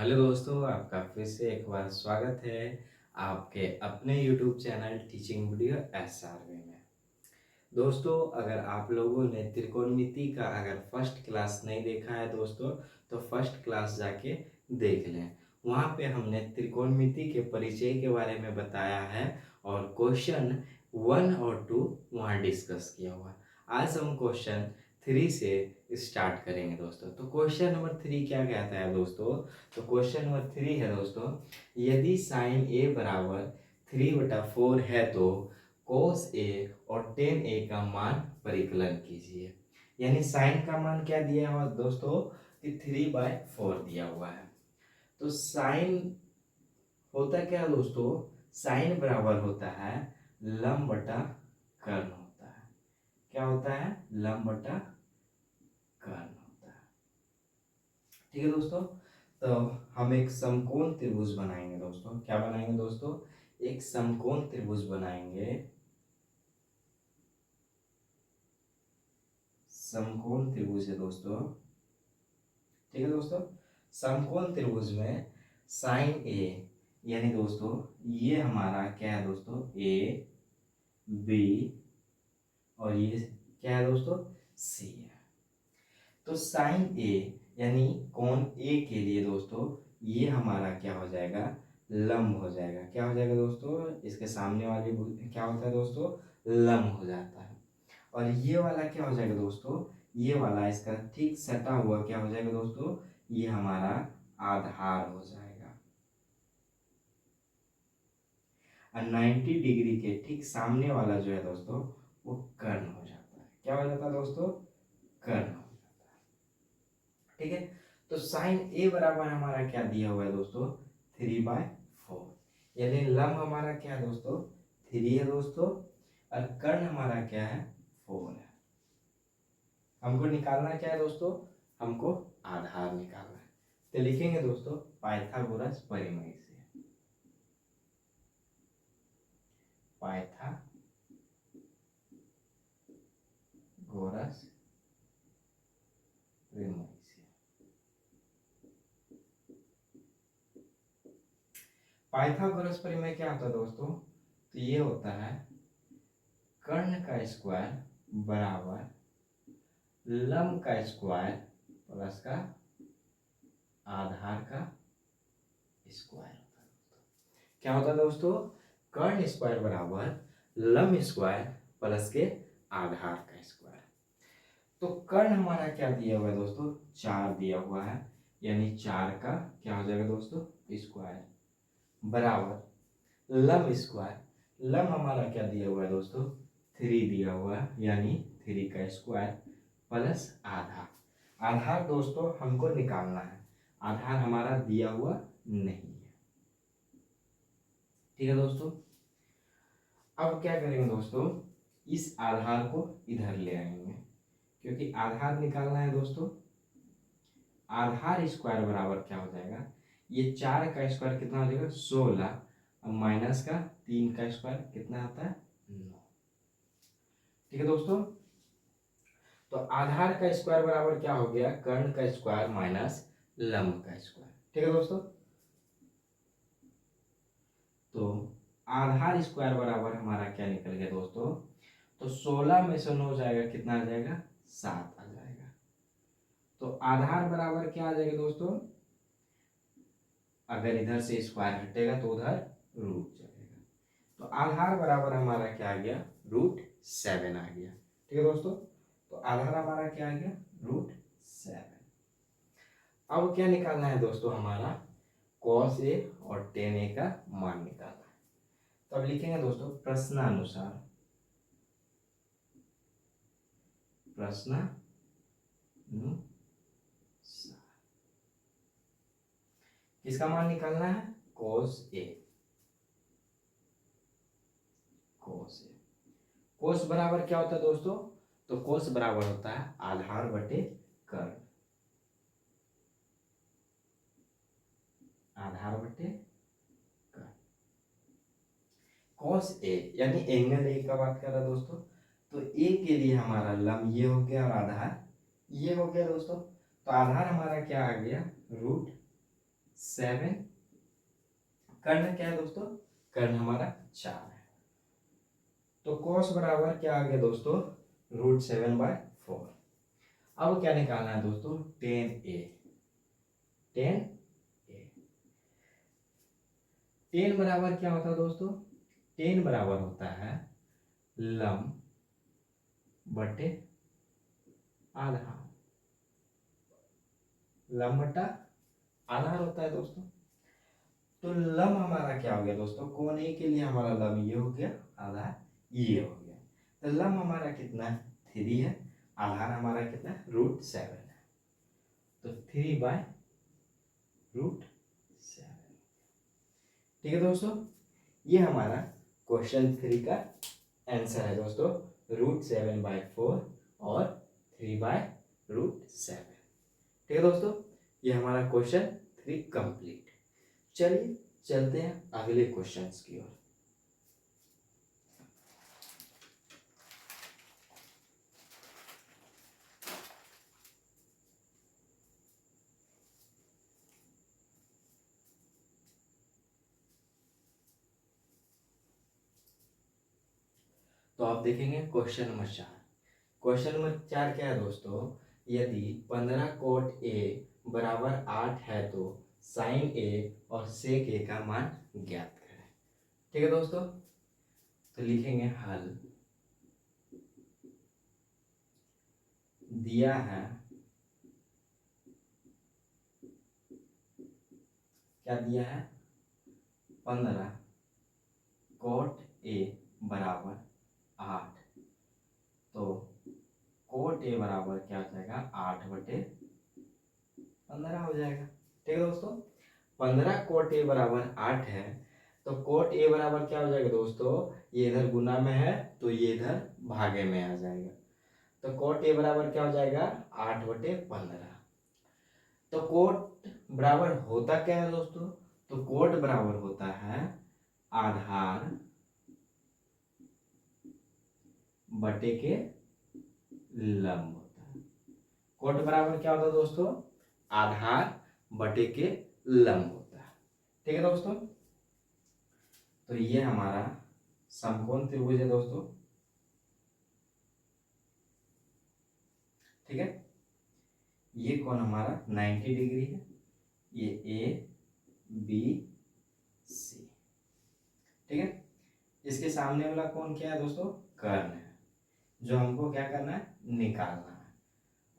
Hello दोस्तों, आपका फिर से एक बार स्वागत है आपके अपने YouTube channel teaching video SRV में। दोस्तों, अगर आप लोगों ने त्रिकोणमिति का अगर फर्स्ट क्लास नहीं देखा है दोस्तों, तो फर्स्ट क्लास जाके देख लें। वहाँ पे हमने त्रिकोणमिति के परिचय के बारे में बताया है और क्वेश्चन 1 और 2 वहाँ डिस्कस किया हुआ है। आज हम क्वेश्चन 3 से स्टार्ट करेंगे दोस्तों। तो क्वेश्चन नंबर 3 क्या कहता है दोस्तों? तो क्वेश्चन नंबर 3 है दोस्तों, यदि साइन ए बराबर 3/4 है तो कोस ए और टेन ए का मान परिकलन कीजिए। यानी साइन का मान क्या दिया हुआ दोस्तों कि 3/4 दिया हुआ है। तो साइन होता क्या है दोस्तों? साइन बराबर होता है लंब बटा कर्ण होता है। क्या होता है? लंब बटा कर्ण होता है। ठीक है दोस्तों। तो हम एक समकोण त्रिभुज बनाएंगे दोस्तों। क्या बनाएंगे दोस्तों? एक समकोण त्रिभुज बनाएंगे। समकोण त्रिभुज है दोस्तों। ठीक है दोस्तों। समकोण त्रिभुज में साइन ए यानी दोस्तों ये हमारा क्या है दोस्तों? ए बी और ये क्या है दोस्तों? सी है। तो साइन ए यानी कोण ए के लिए दोस्तों ये हमारा क्या हो जाएगा? लंब हो जाएगा। क्या हो जाएगा दोस्तों? इसके सामने वाली क्या होता है दोस्तों? लंब हो जाता है। और ये वाला क्या हो जाएगा दोस्तों? ये वाला इसका ठीक सटा हुआ क्या हो जाएगा दोस्तों? ये हमारा आधार हो जाएगा। और 90 डिग्री के ठीक सामने वाला जो है दोस्तों वो कर्ण हो जाता है। क्या हो जाता है दोस्तों? कर्ण हो जाता है। ठीक है। तो साइन ए बराबर हमारा क्या दिया हुआ है दोस्तों? 3/4। यानी लंब हमारा क्या है दोस्तों? 3 है दोस्तों और कर्ण हमारा क्या है? 4 है। हमको निकालना क्या है दोस्तों? हमको आधार निकालना है। तो लिखेंगे दोस्तों पाइथागोरस परिमेय से। पाइथागोरस परिमेय से। पाइथागोरस परिमेय क्या होता है दोस्तों? तो ये होता है कर्ण का स्क्वायर बराबर लंब का स्क्वायर प्लस का आधार का स्क्वायर होता है दोस्तों। क्या होता है दोस्तों? कर्ण स्क्वायर बराबर लंब स्क्वायर प्लस के आधार का स्क्वायर। तो कर्ण हमारा क्या दिया हुआ है दोस्तों? 4 दिया हुआ है। यानी 4 का क्या हो जाएगा दोस्तों? स्क्वायर बराबर लंब स्क्वायर। लंब हमारा क्या दिया हुआ है दोस्तों? 3 दिया हुआ है। यानी 3 का स्क्वायर प्लस आधार। आधार दोस्तों हमको निकालना है। आधार हमारा दिया हुआ नहीं है। ठीक है दोस्तों। अब क्या करेंगे दोस्तों? इस आधार को इधर ले आएंगे क्योंकि आधार निकालना है दोस्तों। आधार स्क्वायर बराबर क्या हो जाएगा? ये 4 का स्क्वायर कितना हो जाएगा? 16 और माइनस का 3 का स्क्वायर कितना आता है? 9। ठीक है दोस्तों। तो आधार का स्क्वायर बराबर क्या हो गया? कर्ण का स्क्वायर माइनस लंब का स्क्वायर। ठीक है दोस्तों। तो आधार स्क्वायर बराबर हमारा क्या निकल गया दोस्तों? तो 16 में से 9 जाएगा, कितना आ जाएगा? 7 आ जाएगा। तो आधार बराबर क्या आ जाएगा दोस्तों? अगर इधर से स्क्वायर हटेगा तो उधर रूट जाएगा। तो आधार बराबर हमारा क्या आ गया? √7 आ गया। ठीक है दोस्तों। तो आधार हमारा क्या आ गया? √7। अब क्या निकालना है दोस्तों? हमारा cos a और tan a का मान निकालना है। तो अब लिखेंगे दोस्तों प्रश्नानुसार। प्रश्नानुसार किसका मान निकालना है? cos a। cos a। cos बराबर क्या होता है दोस्तों? तो cos बराबर होता है आधार बटे कर्ण। आधार बटे कर्ण। cos a यानी एंगल a का बात कर रहा है दोस्तों। तो a के लिए हमारा लंब ये हो गया और आधार ये हो गया दोस्तों। तो आधार हमारा क्या आ गया? √7। 7। कर्ण क्या है दोस्तों? कर्ण हमारा 4 है। तो cos बराबर क्या आ गया दोस्तों? √7/4। अब क्या निकालना है दोस्तों? tan a। tan बराबर क्या होता है दोस्तों? tan बराबर होता है लम बटे आधार। लम बटा आधार होता है दोस्तों। तो लम हमारा क्या हो गया दोस्तों? कोण ए के लिए हमारा लम ये हो गया, आधार ये हो गया। तो लम हमारा कितना है? 3 है। आधार हमारा कितना है? √7 है। तो 3/√7। ठीक है दोस्तों, ये हमारा क्वेश्चन 3 का आंसर है दोस्तों, √7/4 और 3/√7। ठीक है दोस्तों, ये हमारा क्वेश्चन 3 कंप्लीट। चलिए चलते हैं अगले क्वेश्चंस की ओर। तो आप देखेंगे क्वेश्चन नंबर 4। क्वेश्चन नंबर 4 क्या है दोस्तों? यदि 15 cot a बराबर 8 है तो sin a और sec a का मान ज्ञात करें। ठीक है दोस्तों, तो लिखेंगे हल। दिया है, क्या दिया है? 15 cot a बराबर 8। तो cot a बराबर क्या हो जाएगा? 8/15 हो जाएगा। ठीक है दोस्तों, 15 cot a बराबर 8 है, तो cot a बराबर क्या हो जाएगा दोस्तों? ये इधर गुना में है तो ये इधर भागे में आ जाएगा। तो cot a बराबर क्या हो जाएगा? 8/15। तो cot बराबर होता क्या है दोस्तों? तो cot बराबर होता है आधार बटे के लंब होता है। cot बराबर क्या होता है दोस्तों? आधार बटे के लंब होता है। ठीक है दोस्तों, तो ये हमारा समकोण त्रिभुज है दोस्तों। ठीक है, ये कोण हमारा 90 डिग्री है। ये ए बी सी। ठीक है, इसके सामने वाला कोण क्या है दोस्तों? कर्ण है, जो हमको क्या करना है? निकालना है।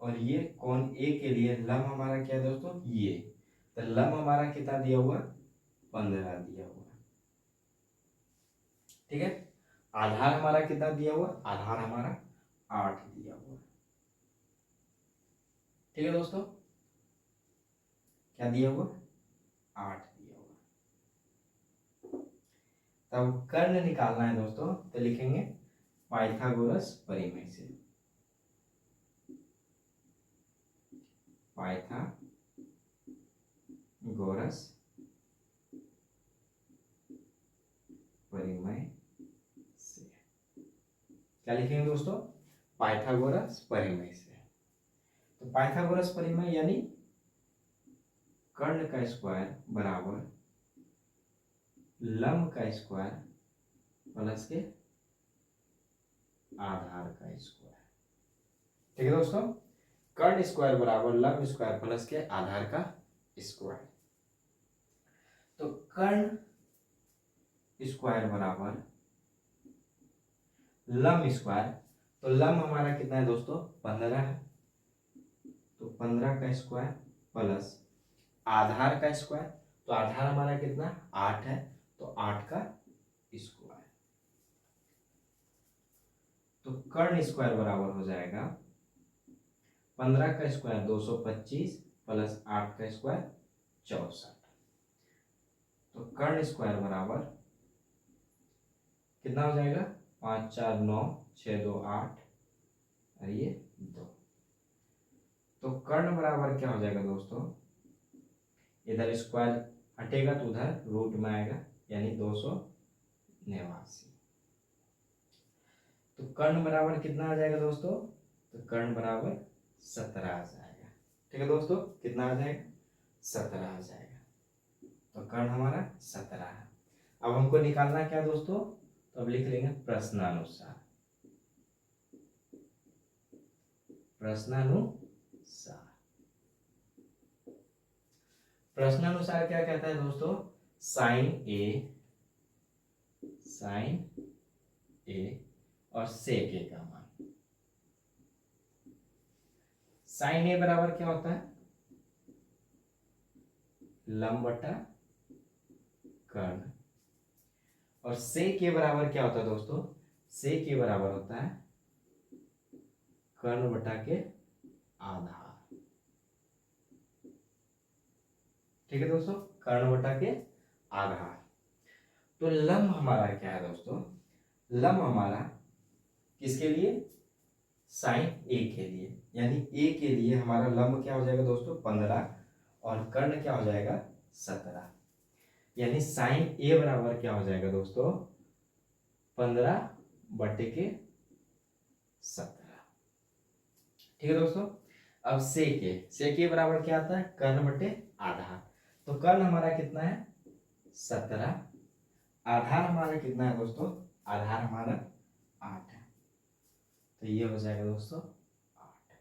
और ये कोण ए के लिए लंब हमारा क्या है दोस्तों? ये। तो लंब हमारा कितना दिया हुआ? 15 दिया हुआ। ठीक है, आधार हमारा कितना दिया हुआ? आधार हमारा 8 दिया हुआ। ठीक है दोस्तों, क्या दिया हुआ? 8 दिया हुआ। तब कर्ण निकालना है दोस्तों, तो लिखेंगे पाइथागोरस परिमेय से। पाइथागोरस परिमेय से क्या लिखेंगे दोस्तों? पाइथागोरस परिमेय से। तो पाइथागोरस परिमेय यानी कर्ण का स्क्वायर बराबर लंब का स्क्वायर प्लस के आधार का स्क्वायर। ठीक है दोस्तों, कर्ण स्क्वायर बराबर लंब स्क्वायर प्लस के आधार का स्क्वायर। तो कर्ण स्क्वायर बराबर लंब स्क्वायर। तो लंब हमारा कितना है दोस्तों? 15 है। तो 15 का स्क्वायर प्लस आधार का स्क्वायर। तो आधार हमारा कितना? 8 है। तो 8 का स्क्वायर। तो कर्ण स्क्वायर बराबर हो जाएगा 15 का स्क्वायर 225 प्लस 8 का स्क्वायर 64। तो कर्ण स्क्वायर बराबर कितना हो जाएगा? 5 4 9 6 2 8 और ये 2। तो कर्ण बराबर क्या हो जाएगा दोस्तों? इधर स्क्वायर हटेगा तो उधर रूट में आएगा, यानी 289। तो कर्ण बराबर कितना आ जाएगा दोस्तों? तो कर्ण बराबर 17 आ जाएगा। ठीक है दोस्तों, कितना आ जाएगा? 17 आ जाएगा। तो कर्ण हमारा 17 है। अब हमको निकालना क्या दोस्तों, तो अब लिख लेंगे प्रश्नानुसार। प्रश्नानुसार प्रश्नानुसार क्या कहता है दोस्तों, साइन ए और सेक ए का मान। साइन ए बराबर क्या होता है, लंब बटा कर्ण, और सेक ए बराबर क्या होता है दोस्तों, सेक ए बराबर होता है कर्ण बटा के आधार। ठीक है दोस्तों, कर्ण बटा के आधार। तो लंब हमारा क्या है दोस्तों, लंब हमारा किसके लिए, साइन ए के लिए, यानी ए के लिए हमारा लंब क्या हो जाएगा दोस्तों 15 और कर्ण क्या हो जाएगा 17, यानी साइन ए बराबर क्या हो जाएगा दोस्तों 15 बटे के 17। ठीक है दोस्तों, अब सेक ए बराबर क्या आता है, कर्ण बटे आधार। तो कर्ण हमारा कितना है 17, आधार हमारा कितना है दोस्तों, आधार हमारा 8 है, तो ये हो जाएगा दोस्तों 8।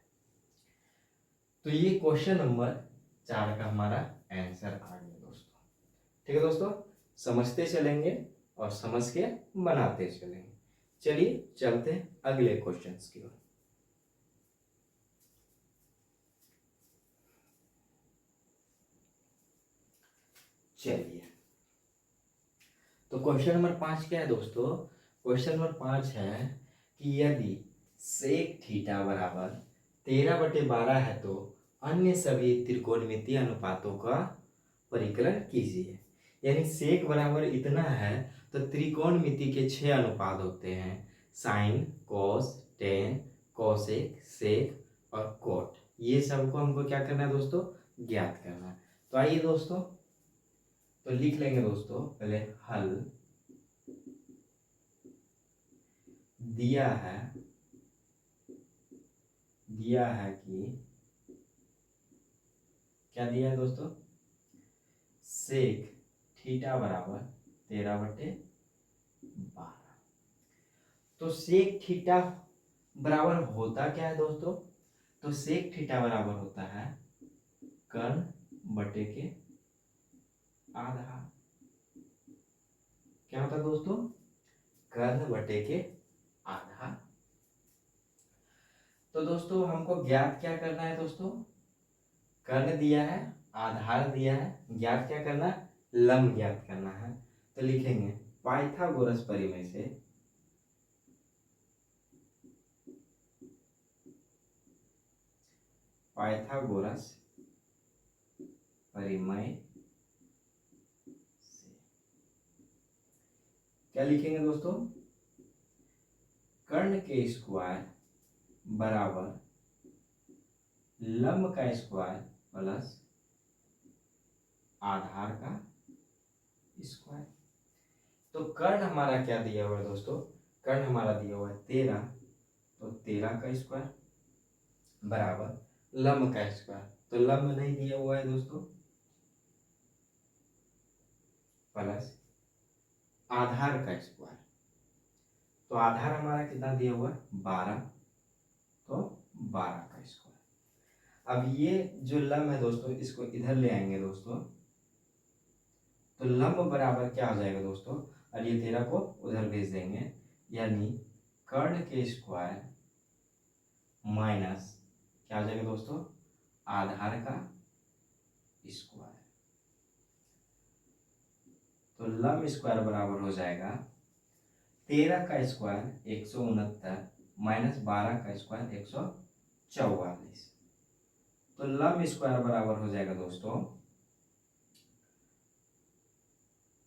तो ये क्वेश्चन नंबर 4 का हमारा आंसर आ गया दोस्तों। ठीक है दोस्तों, समझते चलेंगे और समझ के बनाते चलेंगे। चलिए चलते हैं अगले क्वेश्चंस की ओर। चलिए, तो क्वेश्चन नंबर 5 क्या है दोस्तों, क्वेश्चन नंबर 5 है कि यदि सेक थीटा बराबर 13/12 है तो अन्य सभी त्रिकोणमितीय अनुपातों का परिकलन कीजिए। यानी सेक बराबर इतना है तो त्रिकोणमिति के 6 अनुपात होते हैं, साइन, कोस, टेन, कोसेक, सेक और कोट। ये सबको हमको क्या करना है दोस्तों, ज्ञात करना है। तो आइए दोस्तों, तो लिख लेंगे दोस्तों पहले हल। दिया है कि क्या दिया है दोस्तों, सेक थीटा बराबर 13/12। तो सेक थीटा बराबर होता क्या है दोस्तों, तो सेक थीटा बराबर होता है कर्ण बटे के आधार। क्या होता है दोस्तों, कर्ण बटे के आधार। तो दोस्तों हमको ज्ञात क्या करना है दोस्तों, कर्ण दिया है, आधार दिया है, ज्ञात क्या करना है, लंब ज्ञात करना है। तो लिखेंगे पाइथागोरस परिमेय से क्या लिखेंगे दोस्तों, कर्ण के स्क्वायर बराबर लंब का स्क्वायर प्लस आधार का स्क्वायर। तो कर्ण हमारा क्या दिया हुआ है दोस्तों, कर्ण हमारा दिया हुआ है 13, तो 13 का स्क्वायर बराबर लंब का स्क्वायर, तो लंब नहीं दिया हुआ है दोस्तों, प्लस आधार का स्क्वायर। तो आधार हमारा कितना दिया हुआ है 12, तो 12 का स्क्वायर। अब ये जो लंब है दोस्तों इसको इधर ले आएंगे दोस्तों, तो लंब बराबर क्या हो जाएगा दोस्तों, और ये 13 को उधर भेज देंगे, यानी कर्ण के स्क्वायर माइनस क्या हो जाएगा दोस्तों, आधार का स्क्वायर। तो लंब स्क्वायर बराबर हो जाएगा 13 का स्क्वायर 169 माइनस 12 का स्क्वायर 144। तो लंब स्क्वायर बराबर हो जाएगा दोस्तों,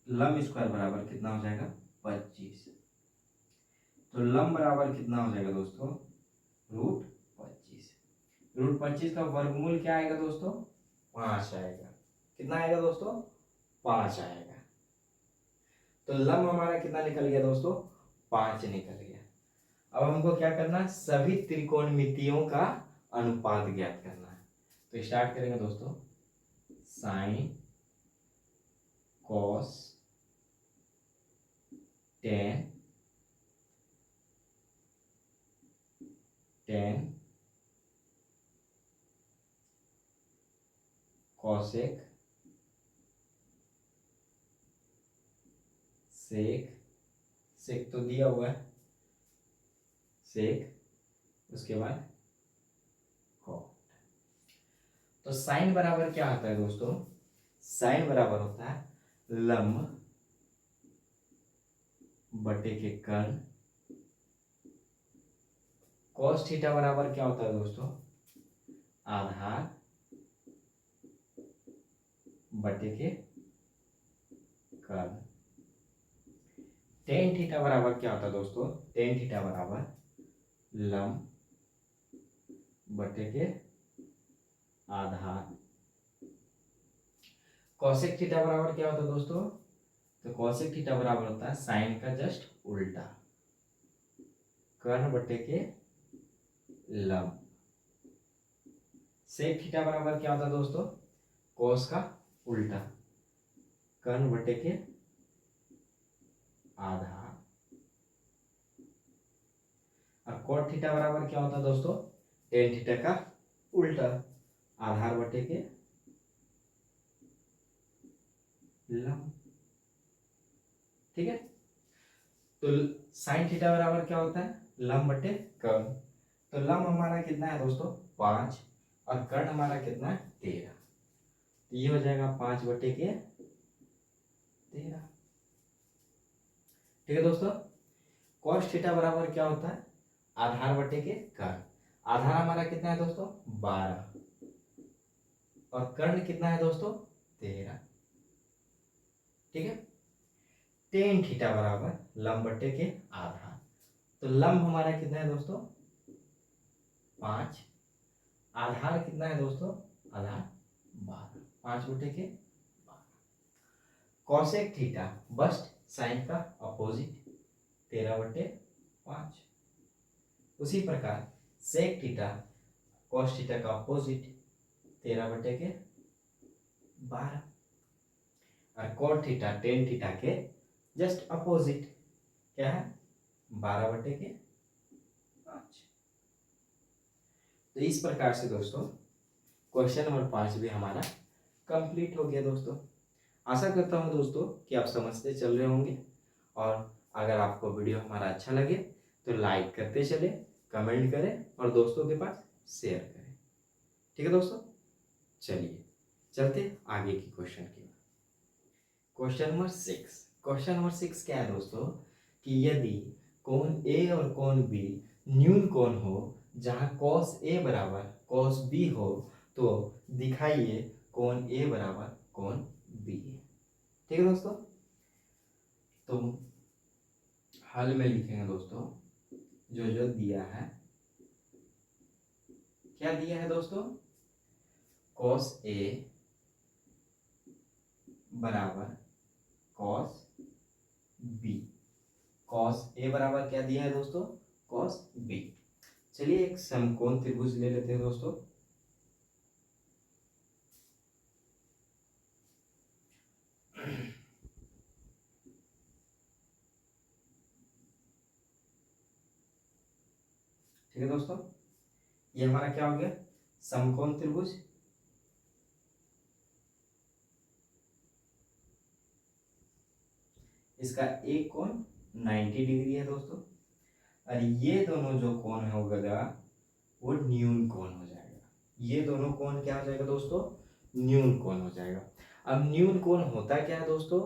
लंब स्क्वायर बराबर कितना हो जाएगा 25। तो लंब बराबर कितना हो जाएगा दोस्तों, √25। √25 का वर्गमूल क्या आएगा दोस्तों, 5 आएगा। कितना आएगा दोस्तों, 5 आएगा। तो लंब हमारा कितना निकल गया दोस्तों, 5 निकल गया। अब हमको क्या करना है, सभी त्रिकोणमितियों का अनुपात ज्ञात करना है। तो स्टार्ट करेंगे दोस्तों, sine cos tan cosec sec, sec तो दिया हुआ है, सेक, उसके बाद कॉट। तो साइन बराबर क्या होता है दोस्तों? साइन बराबर होता है लंब बटे के कर्ण। कॉस थीटा बराबर क्या होता है दोस्तों? आधार बटे के कर्ण। टेन थीटा बराबर क्या होता है दोस्तों? टेन थीटा बराबर लंब बटे के आधार। कॉसेक थीटा बराबर क्या होता है दोस्तों? तो कॉसेक थीटा बराबर होता है साइन का जस्ट उल्टा, कर्ण बटे के लंब। सेक थीटा बराबर क्या होता है दोस्तों? कॉस का उल्टा, कर्ण बटे के आधार। और कॉट थीटा बराबर क्या होता है दोस्तों? टेन थीटा का उल्टा, आधार बटे के लंब। ठीक है, तो साइन थीटा बराबर क्या होता है? लंब बटे कर्ण। तो लंब हमारा कितना है दोस्तों? 5, और कर्ण हमारा कितना है? 13। तो ये हो जाएगा 5 बटे के 13। ठीक है दोस्तों, कॉस थीटा बराबर क्या होता है? आधार बटे के कर्ण। आधार हमारा कितना है दोस्तों? 12, और कर्ण कितना है दोस्तों? 13। ठीक है, टेन थीटा बराबर लंब बटे के आधार। तो लंब हमारा कितना है दोस्तों? 5, आधार कितना है दोस्तों? आधार 12, 5 बटे के 12। कॉसेक थीटा बस्ट साइन का अपोजिट, 13 बटे 5। उसी प्रकार सेक थीटा कॉस थीटा का अपोजिट, 13 बटे के 12। और कॉट थीटा टेन थीटा के जस्ट अपोजिट क्या है? 12 बटे के 5। तो इस प्रकार से दोस्तों क्वेश्चन नंबर 5 भी हमारा कंप्लीट हो गया दोस्तों। आशा करता हूँ दोस्तों कि आप समझते चल रहे होंगे, और अगर आपको वीडियो हमारा अच्छा लगे तो लाइक करते चले, कमेंट करें और दोस्तों के पास शेयर करें। ठीक है दोस्तों, चलिए चलते आगे की क्वेश्चन की। Question number 6। क्वेश्चन नंबर 6 क्या है दोस्तों? कि यदि कोण ए और कोण बी न्यून कोण हो जहां cos ए बराबर cos बी हो, तो दिखाइए कोण ए बराबर कोण बी है। ठीक है दोस्तों, तो हल में लिखेंगे दोस्तों जो जो दिया है। क्या दिया है दोस्तों? cos ए बराबर cos बी। cos ए बराबर क्या दिया है दोस्तों? cos B. चलिए एक समकोण त्रिभुज ले लेते हैं दोस्तों। ठीक है दोस्तों, ये हमारा क्या हो गया? समकोण त्रिभुज। इसका एक कोण 90 डिग्री है दोस्तों, और ये दोनों जो कोण होगा वो न्यून कोण हो जाएगा। ये दोनों कोण क्या हो जाएगा दोस्तों? न्यून कोण हो जाएगा। अब न्यून कोण होता क्या है दोस्तों?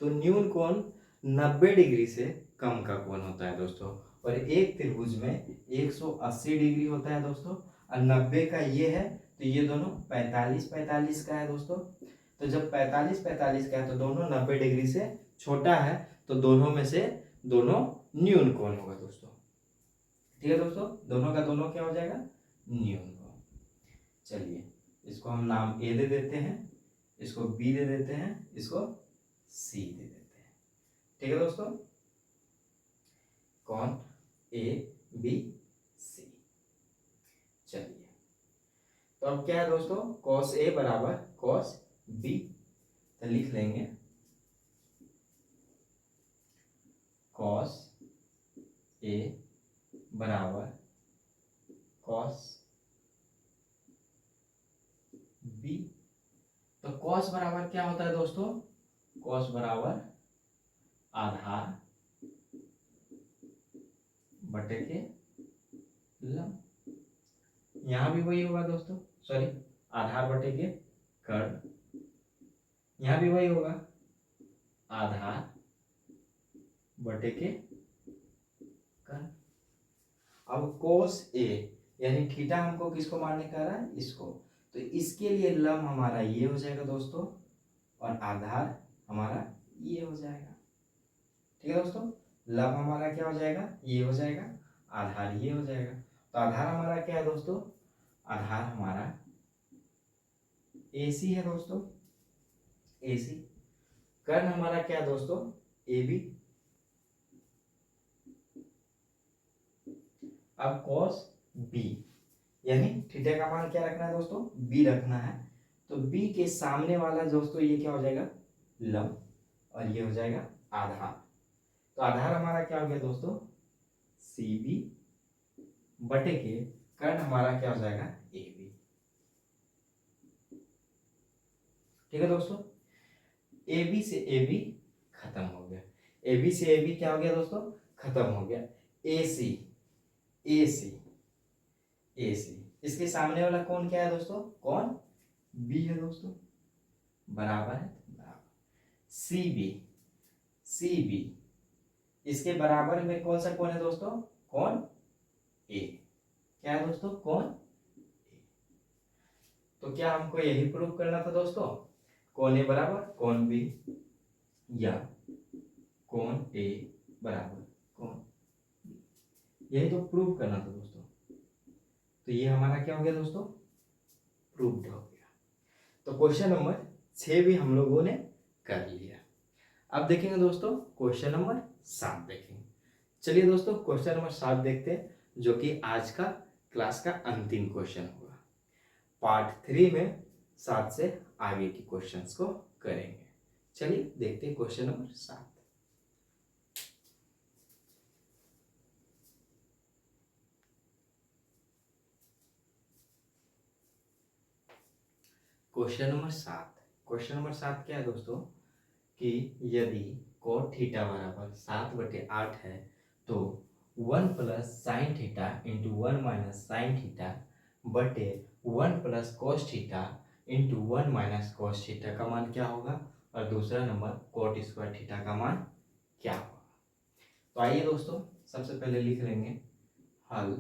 तो न्यून कोण 90 डिग्री से कम का कोण होता है दोस्तों, और एक त्रिभुज में 180 डिग्री होता है दोस्तों, और 90 का ये है, तो ये दोनों 45-45 का है दोस्तों। तो जब 45-45 का है तो दोनों 90 डिग्री से छोटा है, तो दोनों में से दोनों न्यून कोण होगा दोस्तों। ठीक है दोस्तों, दोनों का दोनों क्या हो जाएगा? न्यून कोण। चलिए इसको हम नाम ए दे देते हैं, इसको बी दे देते हैं, इसको सी दे देते हैं। ठीक है दोस्तों, कौन? A B C. चलिए तो अब क्या है दोस्तों? cos ए बराबर cos बी, तो लिख लेंगे ए बराबर कॉस बी। तो कॉस बराबर क्या होता है दोस्तों, कॉस बराबर आधार बटे के लंब। यहां भी वही होगा दोस्तों, सॉरी, आधार बटे के कर्ण, यहां भी वही होगा, आधार बटे के कर्ण। अब कोस ए यानी थीटा हमको किसको मानने का रहा है, इसको, तो इसके लिए लंब हमारा ये हो जाएगा दोस्तों और आधार हमारा ये हो जाएगा। ठीक है दोस्तों, लंब हमारा क्या हो जाएगा, ये हो जाएगा, आधार ये हो जाएगा। तो आधार हमारा क्या है दोस्तों, आधार हमारा AC है दोस्तों, AC। कर्ण हमारा क्या है दोस्तों, AB। अब cos B यानी थीटा का मान क्या रखना है दोस्तों, B रखना है। तो B के सामने वाला दोस्तों ये क्या हो जाएगा, लंब, और ये हो जाएगा आधार। तो आधार हमारा क्या हो गया दोस्तों, CB बटे के कर्ण हमारा क्या हो जाएगा, AB। ठीक है दोस्तों, AB से AB खत्म हो गया, AB से AB क्या हो गया दोस्तों, खत्म हो गया। AC AC AC इसके सामने वाला कौन क्या है दोस्तों, कौन B है दोस्तों, बराबर है, बराबर। CB CB इसके बराबर में कौन सा कौन है दोस्तों, कौन A, क्या है दोस्तों, कौन A। तो क्या हमको यही प्रूव करना था दोस्तों, कौन A बराबर कौन B, या कौन A बराबर कौन B, यही तो प्रूव करना था दोस्तों। तो ये हमारा क्या हो गया दोस्तों, प्रूव्ड हो गया। तो क्वेश्चन नंबर 6 भी हम लोगों ने कर लिया। अब देखेंगे दोस्तों क्वेश्चन नंबर 7 देखेंगे। चलिए दोस्तों क्वेश्चन नंबर 7 देखते हैं, जो कि आज का क्लास का अंतिम क्वेश्चन होगा। पार्ट 3 में 7 से आगे के क्वेश्चंस को करेंगे। चलिए देखते हैं क्वेश्चन नंबर 7। क्वेश्चन नंबर 7 क्या है दोस्तों, कि यदि cot थीटा बराबर 7/8 है तो 1 plus sine theta into 1 minus sine theta बटे 1 plus cos theta into 1 minus cos theta का मान क्या होगा, और दूसरा नंबर cot स्क्वायर थीटा का मान क्या होगा। तो आइए दोस्तों सबसे पहले लिख लेंगे, हल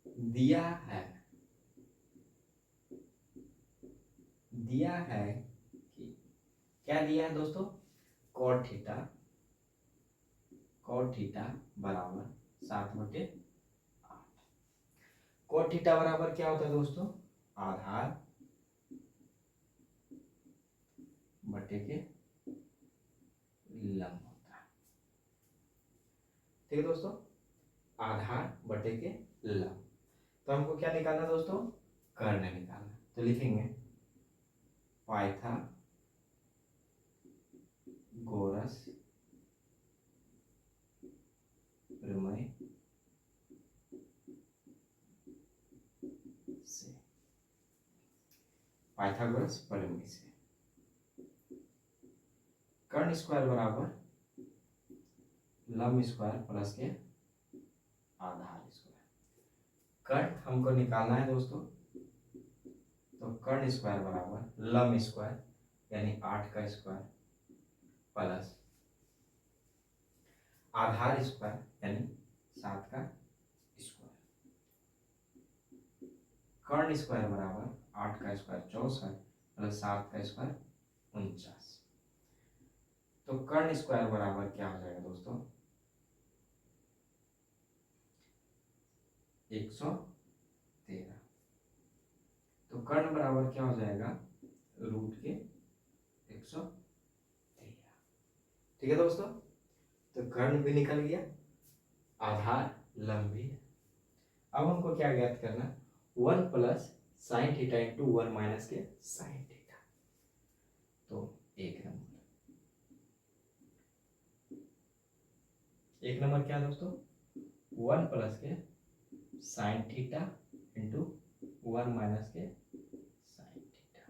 दिया है कि क्या दिया है दोस्तों, cot थीटा बराबर 7/8। cot थीटा बराबर क्या होता है दोस्तों, आधार बटे के लंब होता है। ठीक है दोस्तों, आधार बटे के लंब। तो हमको क्या निकालना है दोस्तों, कर्ण निकालना। तो लिखेंगे पाइथागोरस प्रमेय से, पाइथागोरस प्रमेय से कर्ण स्क्वायर बराबर लंब स्क्वायर प्लस के आधार स्क्वायर। कर्ण हमको निकालना है दोस्तों, तो कर्ण स्क्वायर बराबर लंब स्क्वायर यानी 8 का स्क्वायर प्लस आधार स्क्वायर यानी 7 का स्क्वायर। कर्ण स्क्वायर बराबर 8 का स्क्वायर 64 प्लस 7 का स्क्वायर 49। तो कर्ण स्क्वायर बराबर क्या हो जाएगा दोस्तों, 113। तो कर्ण बराबर क्या हो जाएगा, रूट के 113। ठीक है दोस्तों, तो कर्ण भी निकल गया, आधार लंब भी है। अब हमको क्या ज्ञात करना, 1 plus sine theta into 1 minus के साइन थीटा। तो एक एक नंबर क्या है दोस्तों, 1 प्लस के साइन थीटा इंटू 1 माइनस के साइन थीटा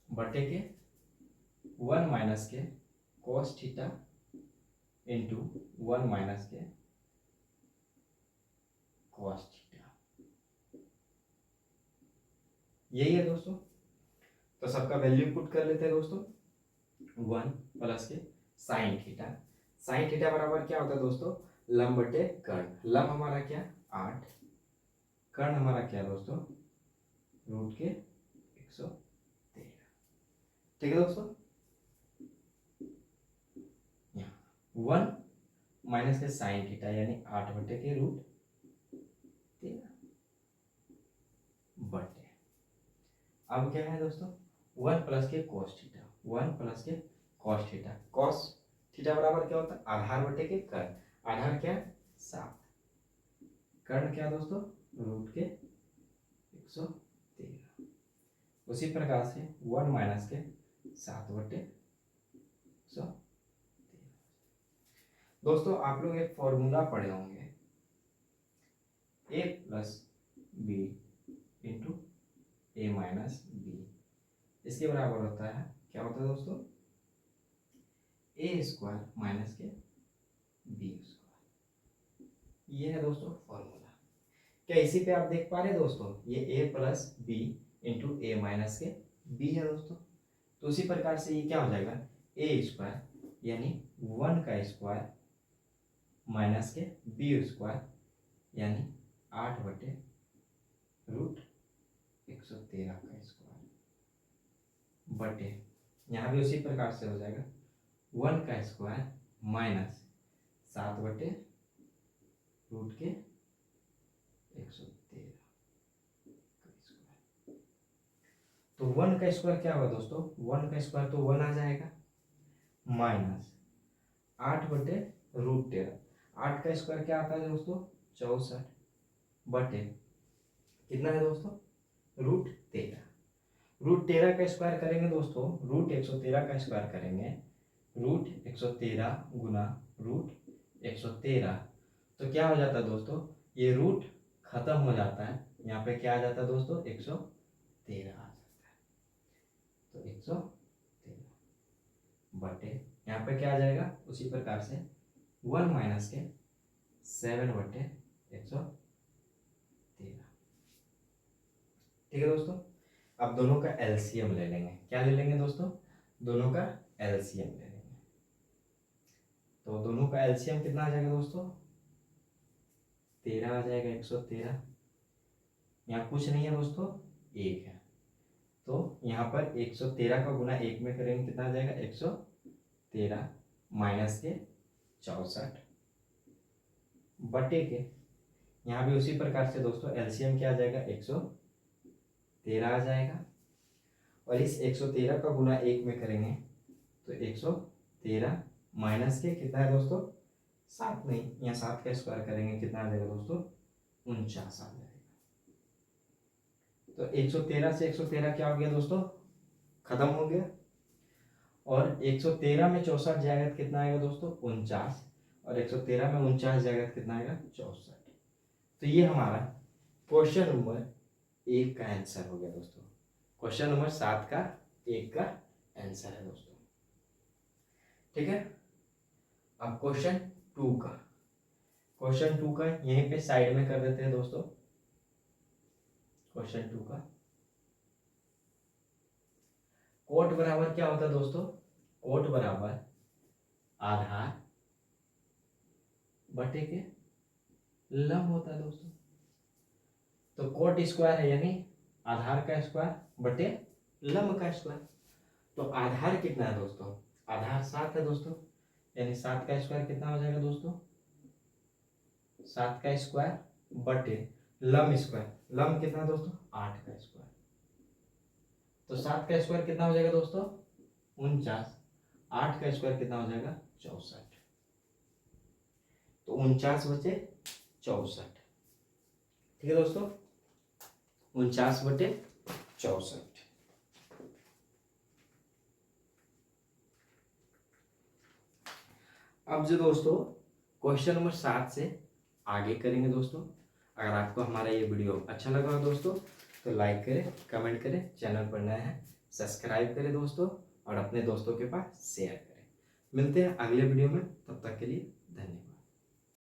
बटे के 1 माइनस के कॉस थीटा इंटू 1 माइनस के कॉस थीटा। यही है दोस्तों। तो सबका वैल्यू पुट कर लेते हैं दोस्तों। 1 प्लस के साइन थीटा, साइन थीटा बराबर क्या होता है दोस्तों, लंब बटे कर्ण। लंब हमारा क्या 8, कर्ण हमारा क्या दोस्तों रूट के 113। ठीक है दोस्तों। यहाँ 1 माइनस के साइन थीटा यानी 8 बटे के रूट 13 बटे, अब क्या है दोस्तों 1 प्लस के कॉस थीटा, 1 प्लस के कॉस थीटा, कॉस थीटा बराबर क्या होता है आधार बटे के कर्ण। आधार क्या 7, कर्ण क्या दोस्तों रूट के 113। उसी प्रकार से 1 माइनस के 7 बटे 113। दोस्तों आप लोग एक फॉर्मूला पढ़े होंगे, a plus B into A minus B, इसके बराबर होता है क्या होता है दोस्तों ए स्क्वायर माइनस के बी स्क्वायर। ये है दोस्तों फॉर्मूला। क्या इसी पे आप देख पा रहे हैं दोस्तों, ये ए plus B into A minus के बी है दोस्तों। तो उसी प्रकार से ये क्या हो जाएगा ए स्क्वायर यानी 1 का स्क्वायर माइनस के बी स्क्वायर यानी 8 बटे रूट 113 का स्क्वायर बटे, यहाँ भी उसी प्रकार से हो जाएगा 1 का स्क्वायर माइनस 7 बटे रूट के 113 का स्क्वायर। तो 1 का स्क्वायर क्या होगा दोस्तों, 1 का स्क्वायर तो 1 आ जाएगा माइनस 8 बटे रूट 13, 8 का स्क्वायर क्या आता है दोस्तों 64 बटे कितना है दोस्तों रूट 13। रूट 13 का स्क्वायर करेंगे दोस्तों, रूट 113 का स्क्वायर करेंगे, रूट 113 गुना रूट 113, तो क्या हो जाता है दोस्तों ये रूट खत्म हो जाता है, यहाँ पे क्या आ जाता है दोस्तों 113 आ जाता है। तो 113 बटे यहाँ पे क्या आ जाएगा उसी प्रकार से 1 माइनस के 7 बटे 113। ठीक है दोस्तों। अब दोनों का एलसीएम ले लेंगे। क्या ले लेंगे दोस्तों, दोनों का एलसीएम ले लेंगे। तो दोनों का एलसीएम कितना आ जाएगा दोस्तों 13 आ जाएगा 113। यहाँ कुछ नहीं है दोस्तों 1 है, तो यहाँ पर 113 का गुना 1 में करेंगे कितना आ जाएगा 113 माइनस के 64 बटे के, यहाँ भी उसी प्रकार से दोस्तों एलसीएम क्या आ जाएगा 113 आ जाएगा, और इस 113 का गुना 1 में करेंगे तो 113 माइनस के कितना है दोस्तों 7 नहीं, यहाँ 7 का स्क्वायर करेंगे कितना आ जाएगा दोस्तों 49 आ जाएगा। तो 113 से 113 क्या हो गया दोस्तों खत्म हो गया, और 113 में 64 जाएगा तो कितना आएगा दोस्तों 49, और 113 में 49 जाएगा तो कितना आएगा 64। तो ये हमारा क्वेश्चन नंबर 1 का आंसर हो गया दोस्तों। क्वेश्चन नंबर 7 का 1 का आंसर है दोस्तों। ठीक है। अब क्वेश्चन 2 का, क्वेश्चन 2 का यहीं पे साइड में कर देते हैं दोस्तों। क्वेश्चन 2 का कोट बराबर क्या होता है दोस्तों, कोट बराबर आधार बटे के लंब होता है दोस्तों। तो कोट स्क्वायर है यानी आधार का स्क्वायर बटे लंब का स्क्वायर। तो आधार कितना है दोस्तों, आधार 7 है दोस्तों, यानी 7 का स्क्वायर कितना हो जाएगा दोस्तों 7 का स्क्वायर बटे लंब स्क्वायर, लंब कितना है दोस्तों 8 का स्क्वायर। तो 7 का स्क्वायर कितना हो जाएगा दोस्तों 49, 8 का स्क्वायर कितना हो जाएगा 64। तो 49 बचे 64। ठीक है दोस्तों 49 बटे 64। अब जो दोस्तों क्वेश्चन नंबर 7 से आगे करेंगे दोस्तों। अगर आपको हमारा ये वीडियो अच्छा लगा हो दोस्तों तो लाइक करें, कमेंट करें, चैनल पर नए हैं सब्सक्राइब करें दोस्तों और अपने दोस्तों के पास शेयर करें। मिलते हैं अगले वीडियो में, तब तक के लिए धन्यवाद।